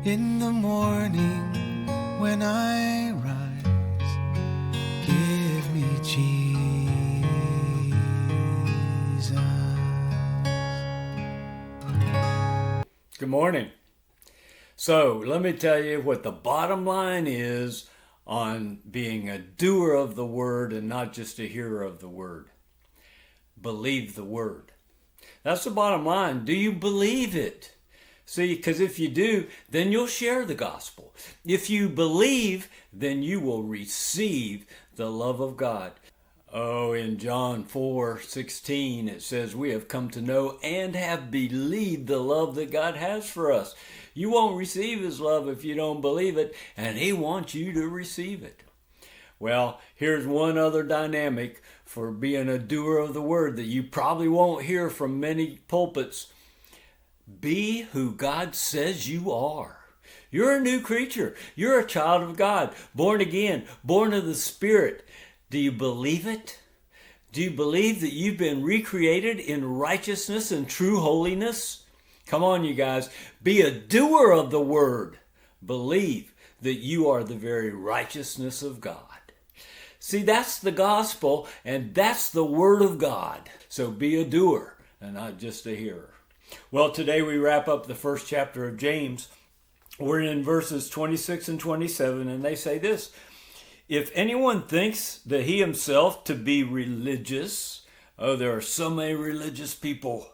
In the morning when I rise, give me Jesus. Good morning. So let me tell you what the bottom line is on being a doer of the word and not just a hearer of the word. Believe the word. That's the bottom line. Do you believe it? See, because if you do, then you'll share the gospel. If you believe, then you will receive the love of God. Oh, in John 4:16, it says, we have come to know and have believed the love that God has for us. You won't receive his love if you don't believe it, and he wants you to receive it. Well, here's one other dynamic for being a doer of the word that you probably won't hear from many pulpits. Be who God says you are. You're a new creature. You're a child of God, born again, born of the Spirit. Do you believe it? Do you believe that you've been recreated in righteousness and true holiness? Come on, you guys. Be a doer of the word. Believe that you are the very righteousness of God. See, that's the gospel, and that's the word of God. So be a doer and not just a hearer. Well, today we wrap up the first chapter of James. We're in verses 26 and 27, and they say this: if anyone thinks that he himself to be religious, oh, there are so many religious people,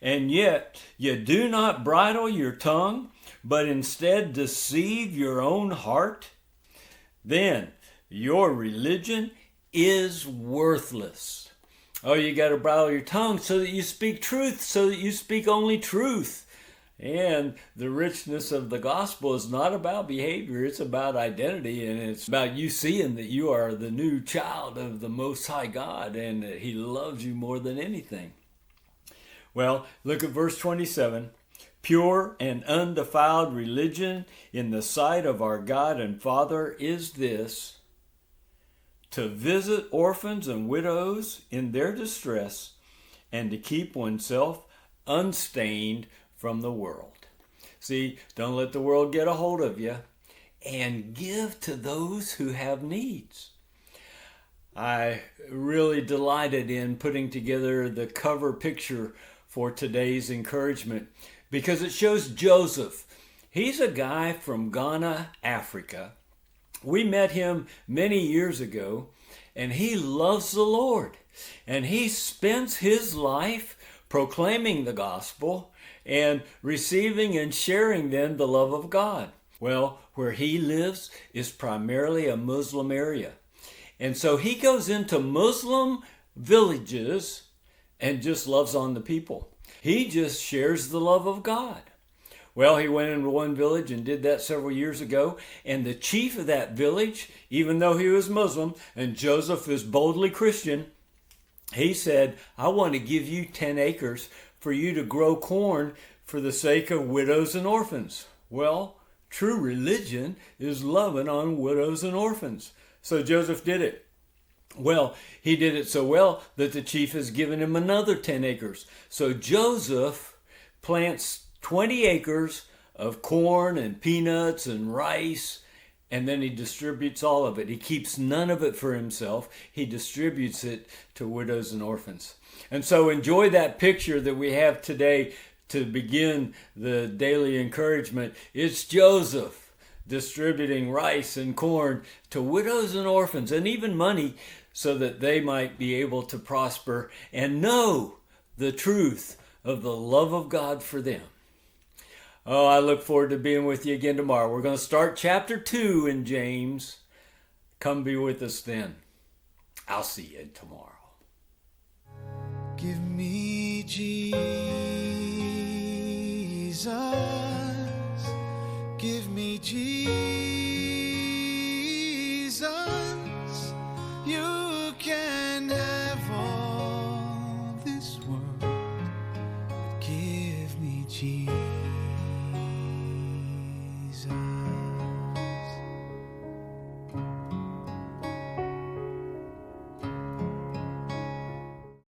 and yet you do not bridle your tongue, but instead deceive your own heart, then your religion is worthless. Oh, you got to bridle your tongue so that you speak truth, so that you speak only truth. And the richness of the gospel is not about behavior, it's about identity, and it's about you seeing that you are the new child of the Most High God and that he loves you more than anything. Well, look at verse 27. Pure and undefiled religion in the sight of our God and Father is this: to visit orphans and widows in their distress, and to keep oneself unstained from the world. See, don't let the world get a hold of you, and give to those who have needs. I really delighted in putting together the cover picture for today's encouragement because it shows Joseph. He's a guy from Ghana, Africa. We met him many years ago, and he loves the Lord. And he spends his life proclaiming the gospel and receiving and sharing then the love of God. Well, where he lives is primarily a Muslim area. And so he goes into Muslim villages and just loves on the people. He just shares the love of God. Well, he went into one village and did that several years ago, and the chief of that village, even though he was Muslim, and Joseph is boldly Christian, he said, I want to give you 10 acres for you to grow corn for the sake of widows and orphans. Well, true religion is loving on widows and orphans. So Joseph did it. Well, he did it so well that the chief has given him another 10 acres. So Joseph plants 20 acres of corn and peanuts and rice, and then he distributes all of it. He keeps none of it for himself. He distributes it to widows and orphans. And so enjoy that picture that we have today to begin the daily encouragement. It's Joseph distributing rice and corn to widows and orphans, and even money, so that they might be able to prosper and know the truth of the love of God for them. Oh, I look forward to being with you again tomorrow. We're going to start chapter 2 in James. Come be with us then. I'll see you tomorrow. Give me Jesus. Give me Jesus. You can have all this world, but give me Jesus.